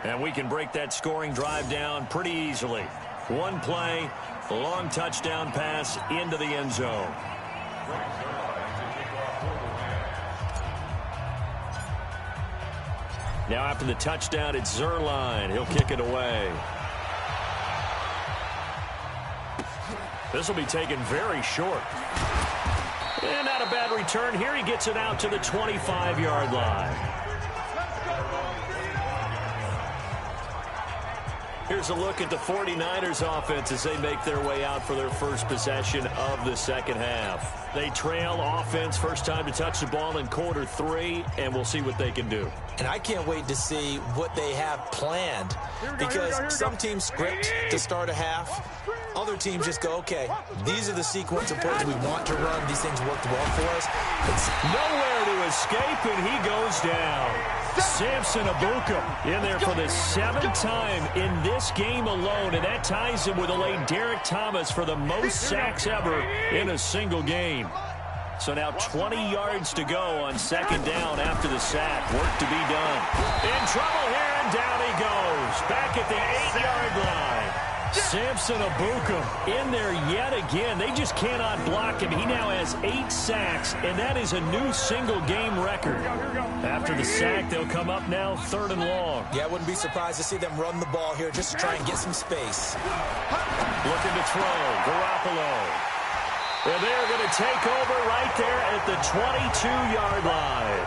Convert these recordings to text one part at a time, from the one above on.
And we can break that scoring drive down pretty easily. One play, a long touchdown pass into the end zone. Now after the touchdown, it's Zuerlein. He'll kick it away. This will be taken very short. And not a bad return here. He gets it out to the 25-yard line. Here's a look at the 49ers offense as they make their way out for their first possession of the second half. They trail offense first time to touch the ball in quarter 3, and we'll see what they can do. And I can't wait to see what they have planned, because some teams script to start a half. Other teams just go, okay, these are the sequence of plays we want to run. These things worked well for us. It's nowhere to escape, and he goes down. Samson Ebukam in there for the 7th time in this game alone, and that ties him with a late Derek Thomas for the most sacks ever in a single game. So now 20 yards to go on second down after the sack. Work to be done. In trouble here, and down he goes. Back at the 8-yard line. Samson Ebukam in there yet again. They just cannot block him. He now has 8 sacks, and that is a new single-game record. After the sack, they'll come up now 3rd and long. Yeah, I wouldn't be surprised to see them run the ball here just to try and get some space. Looking to throw, Garoppolo. And they're going to take over right there at the 22-yard line.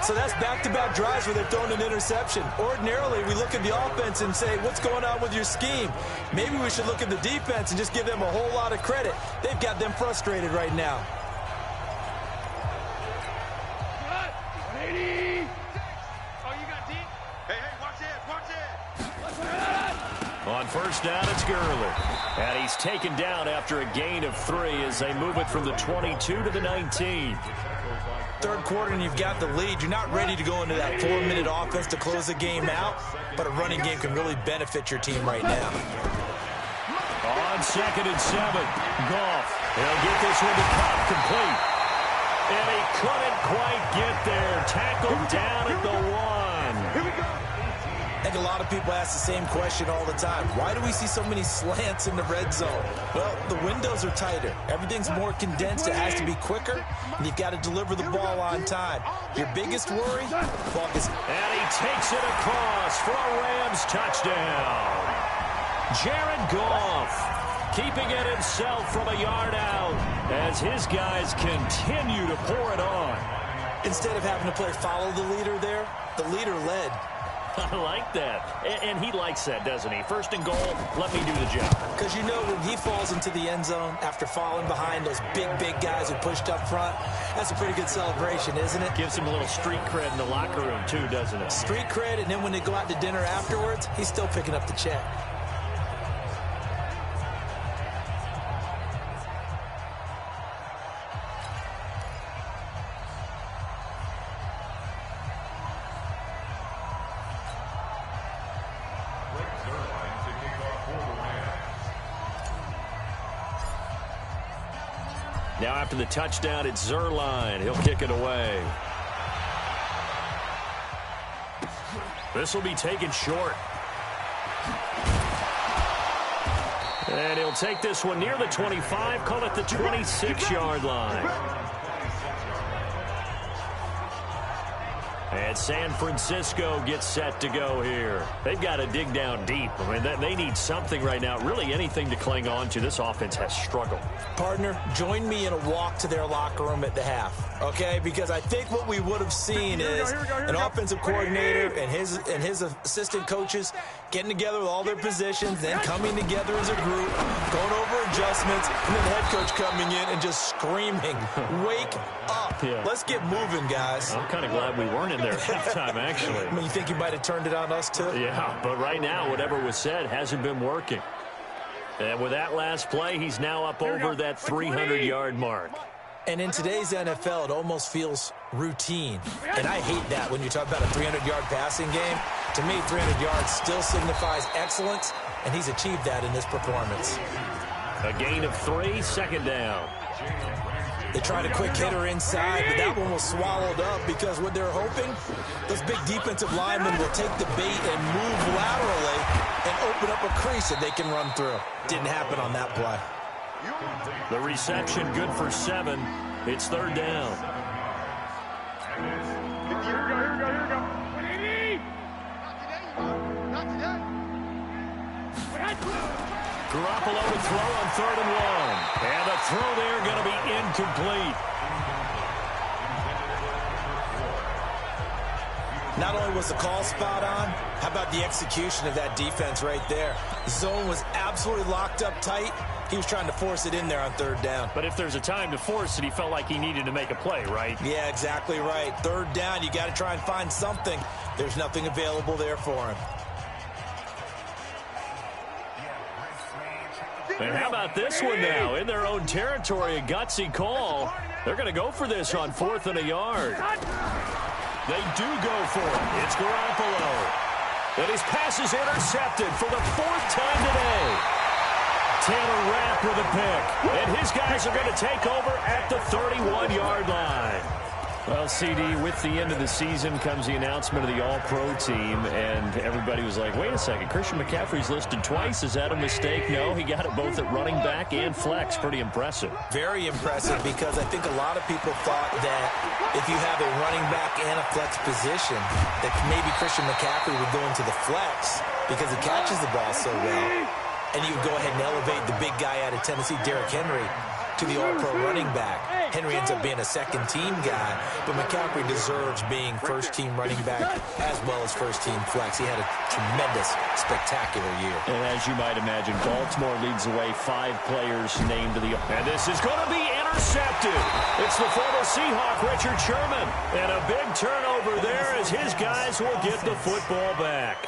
So that's back-to-back drives where they've thrown an interception. Ordinarily, we look at the offense and say, what's going on with your scheme? Maybe we should look at the defense and just give them a whole lot of credit. They've got them frustrated right now. 180. Oh, you got deep? Hey, watch it. On first down, it's Gurley. And he's taken down after a gain of 3 as they move it from the 22 to the 19. Third quarter and you've got the lead. You're not ready to go into that 4-minute offense to close the game out, but a running game can really benefit your team right now. On 2nd and 7, Goff. He'll get this one to Cobb complete. And he couldn't quite get there. Tackled down at the 1. Here we go. I think a lot of people ask the same question all the time. Why do we see so many slants in the red zone? Well, the windows are tighter. Everything's more condensed. It has to be quicker, and you've got to deliver the ball on time. Your biggest worry? Ball gets... And he takes it across for a Rams touchdown. Jared Goff keeping it himself from a yard out as his guys continue to pour it on. Instead of having to play follow the leader there, the leader led. I like that. And he likes that, doesn't he? First and goal, let me do the job. Because you know when he falls into the end zone after falling behind those big guys who pushed up front, that's a pretty good celebration, isn't it? Gives him a little street cred in the locker room, too, doesn't it? Street cred, and then when they go out to dinner afterwards, he's still picking up the check. Now after the touchdown, it's Zuerlein. He'll kick it away. This will be taken short. And he'll take this one near the 25, call it the 26-yard line. And San Francisco gets set to go here. They've got to dig down deep. I mean, they need something right now, really anything to cling on to. This offense has struggled. Partner, join me in a walk to their locker room at the half, okay? Because I think what we would have seen is an offensive coordinator and his assistant coaches getting together with all their positions, then coming together as a group, going over adjustments, and then the head coach coming in and just screaming, wake up. Yeah. Let's get moving, guys. I'm kind of glad we weren't in there at halftime, actually. I mean, you think you might have turned it on us, too? Yeah, but right now, whatever was said hasn't been working. And with that last play, he's now up over that 300-yard mark. And in today's NFL, it almost feels routine. And I hate that when you talk about a 300-yard passing game. To me, 300 yards still signifies excellence, and he's achieved that in this performance. A gain of 3, second down. They tried a quick hitter inside, but that one was swallowed up because what they're hoping, those big defensive linemen will take the bait and move laterally and open up a crease that they can run through. Didn't happen on that play. The reception good for 7. It's third down. Here we go. Not today. Garoppolo to throw on 3rd and 1. And the throw there going to be incomplete. Not only was the call spot on, how about the execution of that defense right there? The zone was absolutely locked up tight. He was trying to force it in there on 3rd down. But if there's a time to force it, he felt like he needed to make a play, right? Yeah, exactly right. 3rd down, you got to try and find something. There's nothing available there for him. And how about this one now? In their own territory, a gutsy call. They're going to go for this on 4th and a yard. They do go for it. It's Garoppolo. And his pass is intercepted for the 4th time today. Taylor Rapp with a pick. And his guys are going to take over at the 31-yard line. Well, CD, with the end of the season comes the announcement of the All-Pro team, and everybody was like, wait a second, Christian McCaffrey's listed twice. Is that a mistake? No, he got it both at running back and flex. Pretty impressive. Very impressive, because I think a lot of people thought that if you have a running back and a flex position, that maybe Christian McCaffrey would go into the flex because he catches the ball so well, and you would go ahead and elevate the big guy out of Tennessee, Derrick Henry, to the All-Pro running back. Henry ends up being a second-team guy, but McCaffrey deserves being first-team running back as well as first-team flex. He had a tremendous, spectacular year. And as you might imagine, Baltimore leads the way, 5 players named to the... And this is going to be intercepted. It's the former Seahawk, Richard Sherman. And a big turnover there as his guys will get the football back.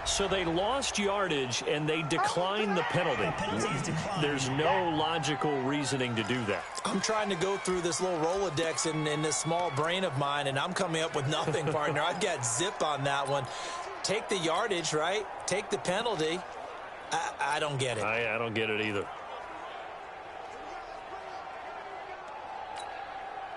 So they lost yardage, and they declined the penalty. There's no logical reasoning to do that. I'm trying to go through this little Rolodex in this small brain of mine, and I'm coming up with nothing, partner. I've got zip on that one. Take the yardage, right? Take the penalty. I don't get it. I don't get it either.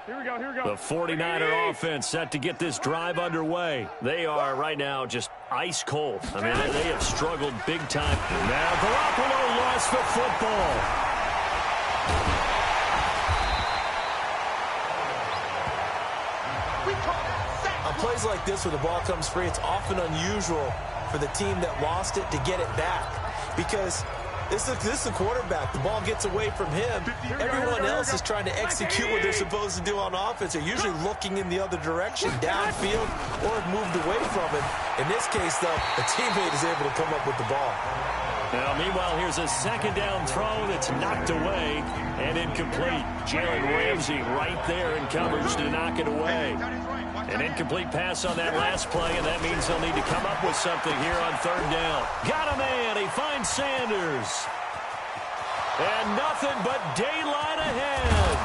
Here we go. The 49er offense set to get this drive underway. They are right now just ice cold. I mean, they have struggled big time. Now Garoppolo lost the football. On plays like this where the ball comes free, it's often unusual for the team that lost it to get it back, because this is the quarterback. The ball gets away from him. Everyone else is trying to execute what they're supposed to do on offense. They're usually looking in the other direction, downfield, or have moved away from it. In this case, though, a teammate is able to come up with the ball. Now, meanwhile, here's a second down throw that's knocked away and incomplete. Jalen Ramsey right there in coverage to knock it away. An incomplete pass on that last play, and that means they'll need to come up with something here on 3rd down. Got a man. He finds Sanders. And nothing but daylight ahead.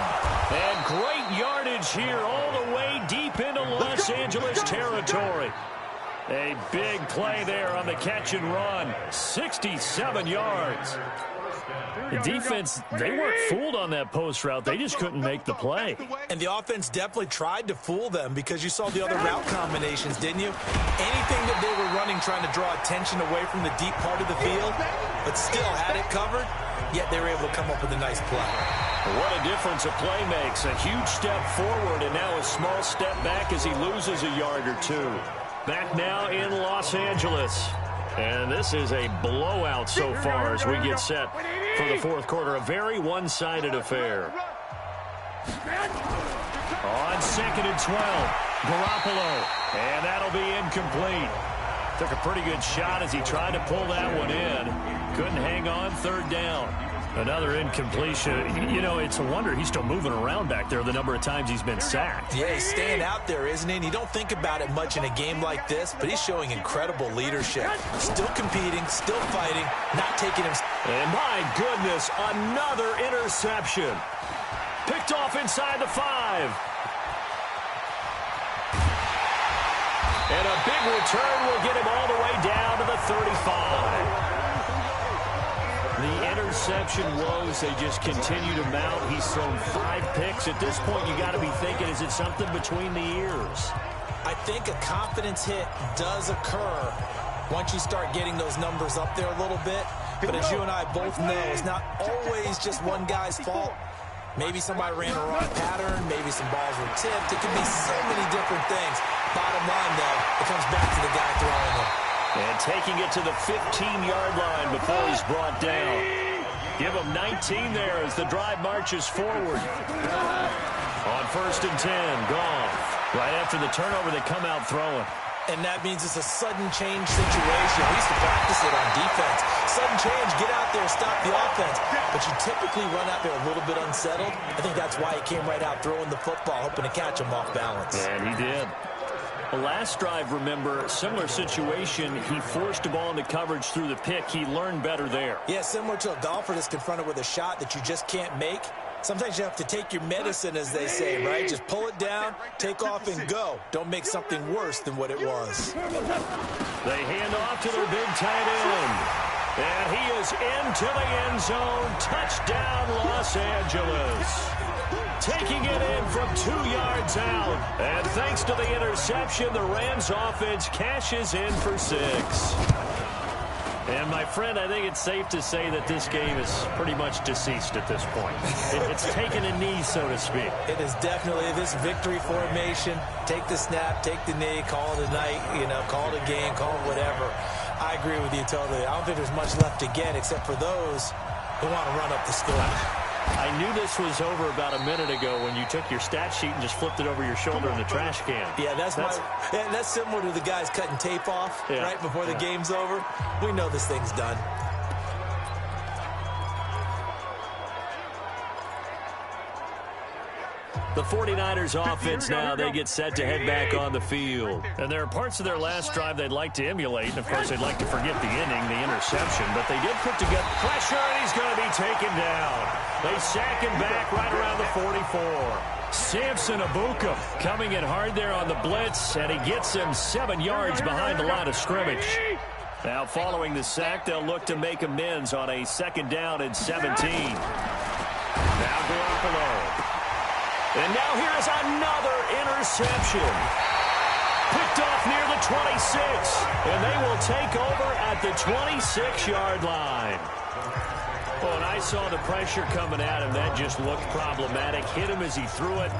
And great yardage here all the way deep into Los Angeles territory. A big play there on the catch and run. 67 yards. The defense, they weren't fooled on that post route. They just couldn't make the play. And the offense definitely tried to fool them, because you saw the other route combinations, didn't you? Anything that they were running trying to draw attention away from the deep part of the field, but still had it covered, yet they were able to come up with a nice play. What a difference a play makes. A huge step forward and now a small step back as he loses a yard or two. Back now in Los Angeles. And this is a blowout so far as we get set for the 4th quarter. A very one-sided affair. On 2nd and 12, Garoppolo. And that'll be incomplete. Took a pretty good shot as he tried to pull that one in. Couldn't hang on. 3rd down. Another incompletion. You know, it's a wonder he's still moving around back there the number of times he's been sacked. Yeah, he's staying out there, isn't he? And you don't think about it much in a game like this, but he's showing incredible leadership. Still competing, still fighting, not taking him. And my goodness, another interception. Picked off inside the 5. And a big return will get him all the way down to the 35. The interception woes, they just continue to mount. He's thrown 5 picks. At this point, you got to be thinking, is it something between the ears? I think a confidence hit does occur once you start getting those numbers up there a little bit. But as you and I both know, it's not always just one guy's fault. Maybe somebody ran a wrong pattern. Maybe some balls were tipped. It could be so many different things. Bottom line, though, it comes back to the guy throwing them. And taking it to the 15-yard line before he's brought down. Give him 19 there as the drive marches forward. On 1st and 10, Goff. Right after the turnover, they come out throwing. And that means it's a sudden change situation. We used to practice it on defense. Sudden change, get out there, stop the offense. But you typically run out there a little bit unsettled. I think that's why he came right out throwing the football, hoping to catch him off balance. And he did. The last drive, remember, similar situation. He forced the ball into coverage through the pick. He learned better there. Yeah, similar to a golfer that's confronted with a shot that you just can't make. Sometimes you have to take your medicine, as they say, right? Just pull it down, take off, and go. Don't make something worse than what it was. They hand off to their big tight end. And he is into the end zone. Touchdown, Los Angeles. Taking it in from 2 yards out. And thanks to the interception, the Rams offense cashes in for 6. And, my friend, I think it's safe to say that this game is pretty much deceased at this point. It's taken a knee, so to speak. It is definitely this victory formation. Take the snap, take the knee, call it a night, call it a game, call it whatever. I agree with you totally. I don't think there's much left to get except for those who want to run up the score. I knew this was over about a minute ago when you took your stat sheet and just flipped it over your shoulder in the trash can. Yeah, that's similar to the guys cutting tape off right before the game's over. We know this thing's done. The 49ers offense now, they get set to head back on the field. And there are parts of their last drive they'd like to emulate. And, of course, they'd like to forget the inning, the interception. But they did put together pressure, and he's going to be taken down. They sack him back right around the 44. Samson Ebukam coming in hard there on the blitz, and he gets him 7 yards behind the line of scrimmage. Now, following the sack, they'll look to make amends on a 2nd down and 17. Now Garoppolo. And now here is another interception. Picked off near the 26. And they will take over at the 26-yard line. Oh, and I saw the pressure coming at him. That just looked problematic. Hit him as he threw it.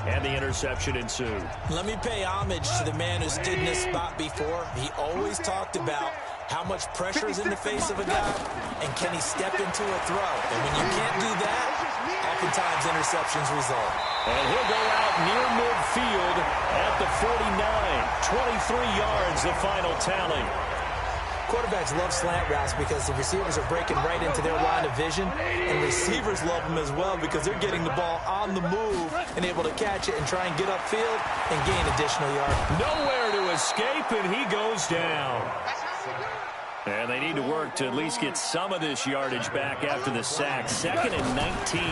And the interception ensued. Let me pay homage to the man who stood in this spot before. He always talked about how much pressure is in the face of a guy, and can he step into a throw. And when you can't do that, oftentimes interceptions result. And he'll go out near midfield at the 49. 23 yards, the final tally. Quarterbacks love slant routes because the receivers are breaking right into their line of vision, and receivers love them as well because they're getting the ball on the move and able to catch it and try and get upfield and gain additional yards. Nowhere to escape, and he goes down. And they need to work to at least get some of this yardage back after the sack. 2nd and 19.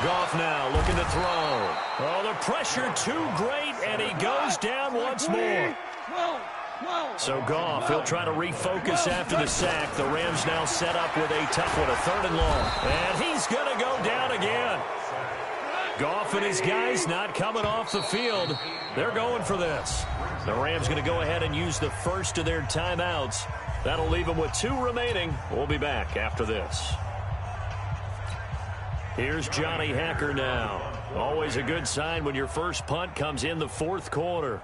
Goff now looking to throw. Oh, the pressure too great, and he goes down once more. So Goff, he'll try to refocus after the sack. The Rams now set up with a tough one, a 3rd and long. And he's going to go down again. Goff and his guys not coming off the field. They're going for this. The Rams going to go ahead and use the first of their timeouts. That'll leave them with 2 remaining. We'll be back after this. Here's Johnny Hacker now. Always a good sign when your first punt comes in the 4th quarter.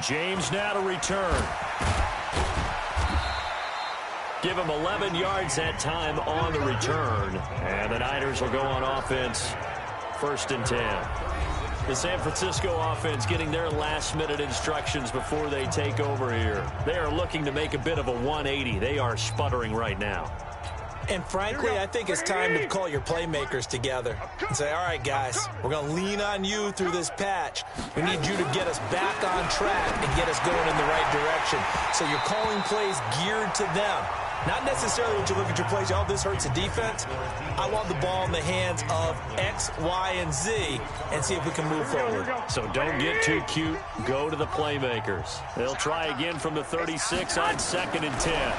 James now to return. Give him 11 yards that time on the return. And the Niners will go on offense. 1st and 10. The San Francisco offense getting their last-minute instructions before they take over here. They are looking to make a bit of a 180. They are sputtering right now. And frankly, I think it's time to call your playmakers together and say, all right, guys, we're going to lean on you through this patch. We need you to get us back on track and get us going in the right direction. So you're calling plays geared to them. Not necessarily when you look at your plays, oh, this hurts the defense. I want the ball in the hands of X, Y, and Z and see if we can move forward. So don't get too cute. Go to the playmakers. They'll try again from the 36 on 2nd and 10.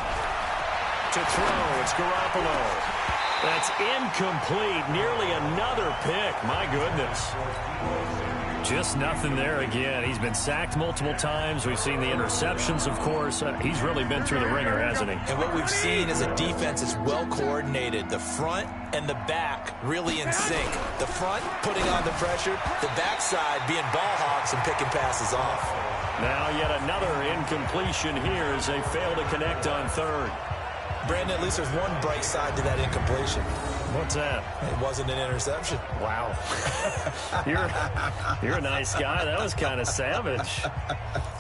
To throw, it's Garoppolo. That's incomplete. Nearly another pick. My goodness. Just nothing there again. He's been sacked multiple times. We've seen the interceptions, of course. He's really been through the ringer, hasn't he? And what we've seen is a defense is well coordinated. The front and the back really in sync. The front putting on the pressure. The backside being ball hawks and picking passes off. Now yet another incompletion here as they fail to connect on 3rd. Brandon, at least there's one bright side to that incompletion. What's that? It wasn't an interception. Wow. You're a nice guy. That was kind of savage.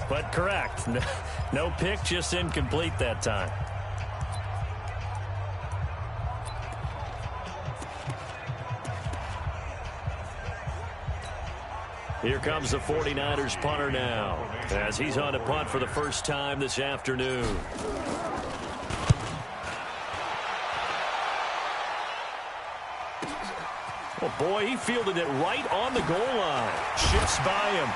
But correct. No pick, just incomplete that time. Here comes the 49ers punter now as he's on to punt for the first time this afternoon. Oh, boy, he fielded it right on the goal line. Shifts by him.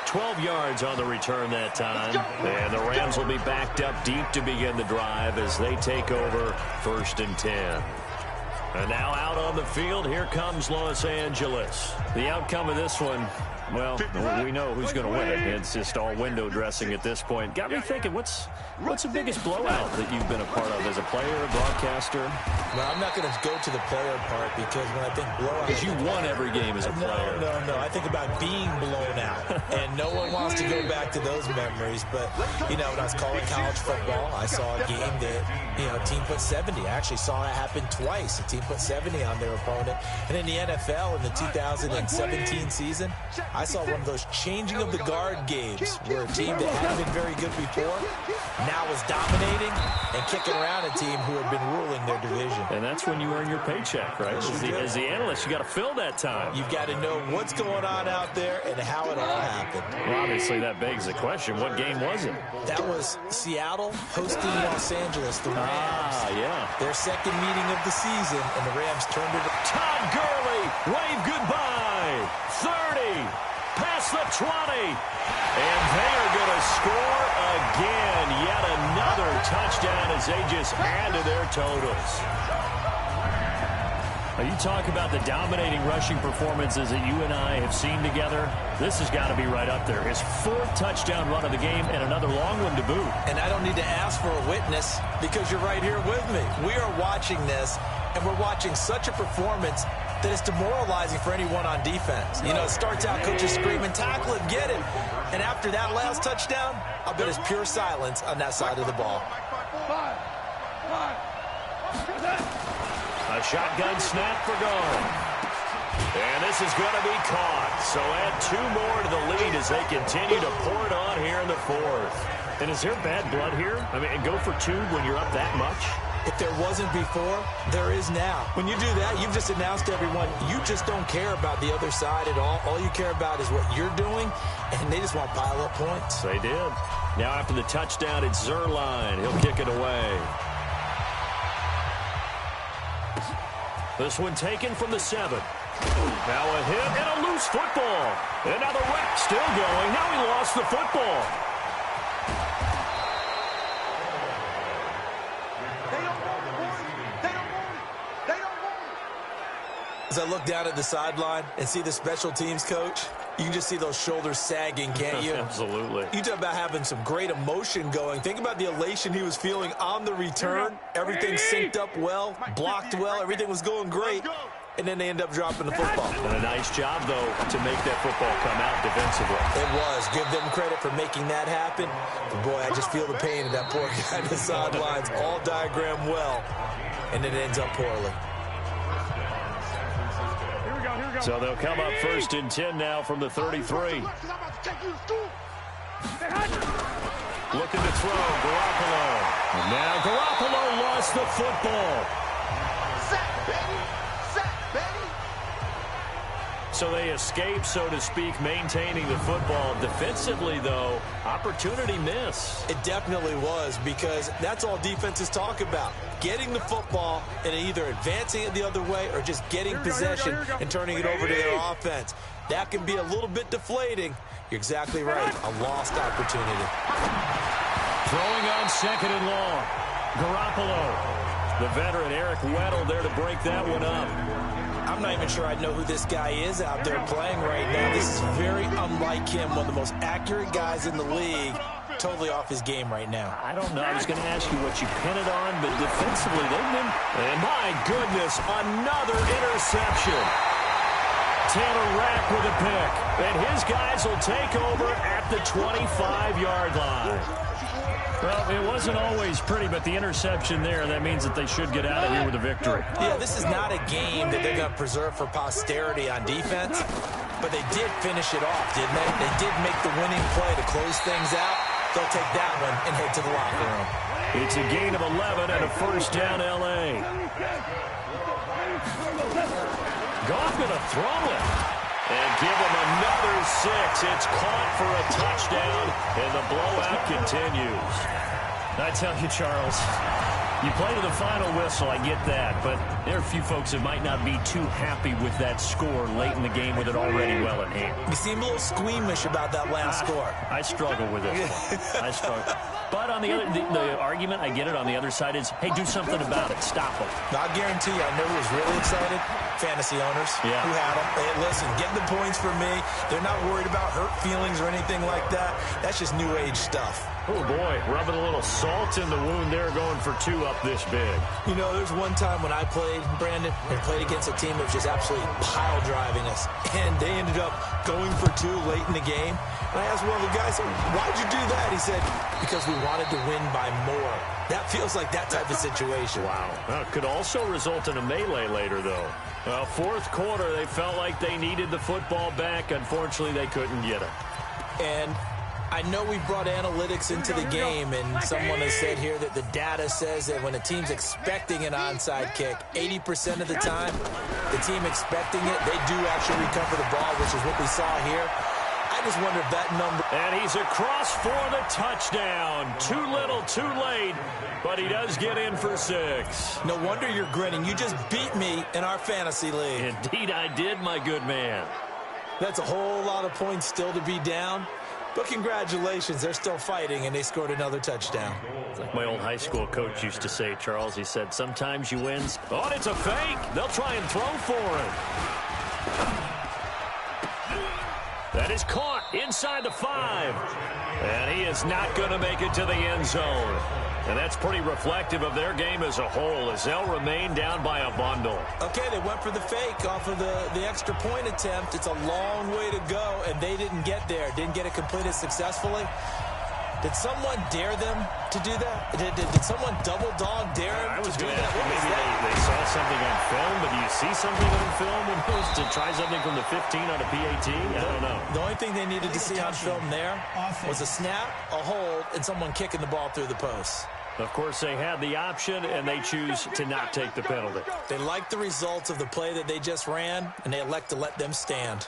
12 yards on the return that time. And the Rams will be backed up deep to begin the drive as they take over 1st and 10. And now out on the field, here comes Los Angeles. The outcome of this one, well, we know who's going to win it. It's just all window dressing at this point. Got me thinking, what's the biggest blowout that you've been a part of as a player, a broadcaster? Well, I'm not going to go to the player part because when I think blowout... Because you won every game as a player. No. I think about being blown out. And no one wants to go back to those memories. But, you know, when I was calling college football, I saw a game that, you know, a team put 70. I actually saw it happen twice. A team put 70 on their opponent. And in the NFL, in the 2017 season, I saw one of those changing of the guard games where a team that hadn't been very good before now was dominating and kicking around a team who had been ruling their division. And that's when you earn your paycheck, right? As the analyst, you got to fill that time. You've got to know what's going on out there and how it all happened. Well, obviously, that begs the question, what game was it? That was Seattle hosting Los Angeles, the Rams. Ah, yeah. Their second meeting of the season, and the Rams turned it. Todd Gurley, wave goodbye. 30, past the 20. And they are going to score again. Yet another touchdown as they just add to their totals. Now, you talk about the dominating rushing performances that you and I have seen together. This has got to be right up there. His 4th touchdown run of the game and another long one to boot. And I don't need to ask for a witness because you're right here with me. We are watching this, and we're watching such a performance that it's demoralizing for anyone on defense. You know, it starts out coaches screaming, tackle it, get it. And after that last touchdown, I'll bet it's pure silence on that side of the ball. A shotgun snap for Gone. And this is going to be caught. So add 2 more to the lead as they continue to pour it on here in the 4th. And is there bad blood here? I mean, go for 2 when you're up that much? If there wasn't before, there is now. When you do that, you've just announced to everyone, you just don't care about the other side at all. All you care about is what you're doing, and they just want to pile up points. They did. Now after the touchdown, it's Zuerlein. He'll kick it away. This one taken from the 7. Now a hit and a loose football. And now the wreck still going. Now he lost the football. As I look down at the sideline and see the special teams coach, you can just see those shoulders sagging, can't you? Absolutely. You talk about having some great emotion going. Think about the elation he was feeling on the return. Everything synced up well, blocked well, everything was going great. And then they end up dropping the football. And a nice job, though, to make that football come out defensively. It was. Give them credit for making that happen. But boy, I just feel the pain of that poor guy on the sidelines. All diagrammed well, and it ends up poorly. So they'll come up 1st and 10 now from the 33. Looking to throw, Garoppolo. Now Garoppolo lost the football. So they escape, so to speak, maintaining the football. Defensively, though, opportunity miss. It definitely was, because that's all defenses talk about. Getting the football and either advancing it the other way or just getting possession and turning it over to their offense. That can be a little bit deflating. You're exactly right. A lost opportunity. Throwing on second and long. Garoppolo. The veteran Eric Weddle there to break that one up. I'm not even sure I know who this guy is out there playing right now. This is very unlike him, one of the most accurate guys in the league. Totally off his game right now. I don't know. I was going to ask you what you pin it on, but defensively they've been... And my goodness, another interception. Taylor Rapp with a pick. And his guys will take over at the 25-yard line. Well, it wasn't always pretty, but the interception there, that means that they should get out of here with a victory. Yeah, this is not a game that they're going to preserve for posterity on defense, but they did finish it off, didn't they? They did make the winning play to close things out. They'll take that one and head to the locker room. It's a gain of 11 and a first down, L.A. Goff going to throw it. And give him another 6. It's caught for a touchdown, and the blowout continues. I tell you, Charles, you play to the final whistle, I get that, but there are a few folks that might not be too happy with that score late in the game with it already well in hand. You seem a little squeamish about that last score. I struggle with this one. I struggle. But on the other, the argument, I get it, on the other side is, hey, do something about it. Stop them. I'll guarantee you, I know who was really excited. Fantasy owners who had them. Hey, listen, get the points for me. They're not worried about hurt feelings or anything like that. That's just new age stuff. Oh, boy, rubbing a little salt in the wound there, going for 2 up this big. You know, there's one time when I played, Brandon, and played against a team that was just absolutely pile driving us, and they ended up going for 2 late in the game. And I asked one of the guys, why'd you do that? He said, because we wanted to win by more. That feels like that type of situation. Wow. Well, it could also result in a melee later, though. Well, fourth quarter, they felt like they needed the football back. Unfortunately, they couldn't get it. And I know we brought analytics into the game, and someone has said here that the data says that when a team's expecting an onside kick, 80% of the time, the team expecting it, they do actually recover the ball, which is what we saw here. I just wonder if that number... And he's across for the touchdown. Too little, too late, but he does get in for 6. No wonder you're grinning. You just beat me in our fantasy league. Indeed I did, my good man. That's a whole lot of points still to be down. But congratulations, they're still fighting, and they scored another touchdown. It's like my old high school coach used to say, Charles. He said, sometimes you win. Oh, it's a fake. They'll try and throw for it. That is caught inside the 5. And he is not going to make it to the end zone. And that's pretty reflective of their game as a whole, as they'll remain down by a bundle. Okay, they went for the fake off of the extra point attempt. It's a long way to go, and they didn't get there. Didn't get it completed successfully. Did someone dare them to do that? Did someone double dog dare them to do that? Maybe they saw something on film, but do you see something on film when supposed to try something from the 15 on a PAT? I don't know. The only thing they needed to see on film there was a snap, a hold, and someone kicking the ball through the post. Of course, they had the option, and they choose to not take the penalty. They like the results of the play that they just ran, and they elect to let them stand.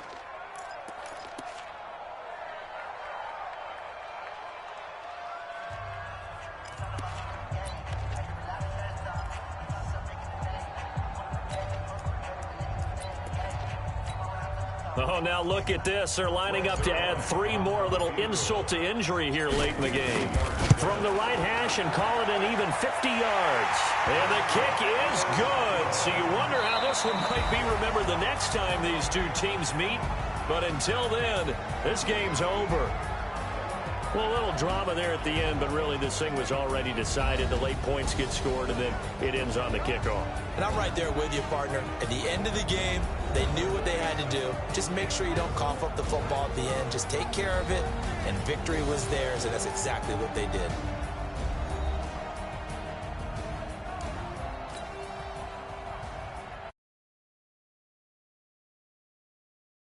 Oh, now look at this. They're lining up to add 3 more, little insult to injury here late in the game. From the right hash and call it an even 50 yards. And the kick is good. So you wonder how this one might be remembered the next time these two teams meet. But until then, this game's over. Well, a little drama there at the end, but really this thing was already decided. The late points get scored, and then it ends on the kickoff. And I'm right there with you, partner. At the end of the game, they knew what they had to do. Just make sure you don't cough up the football at the end. Just take care of it, and victory was theirs, and that's exactly what they did.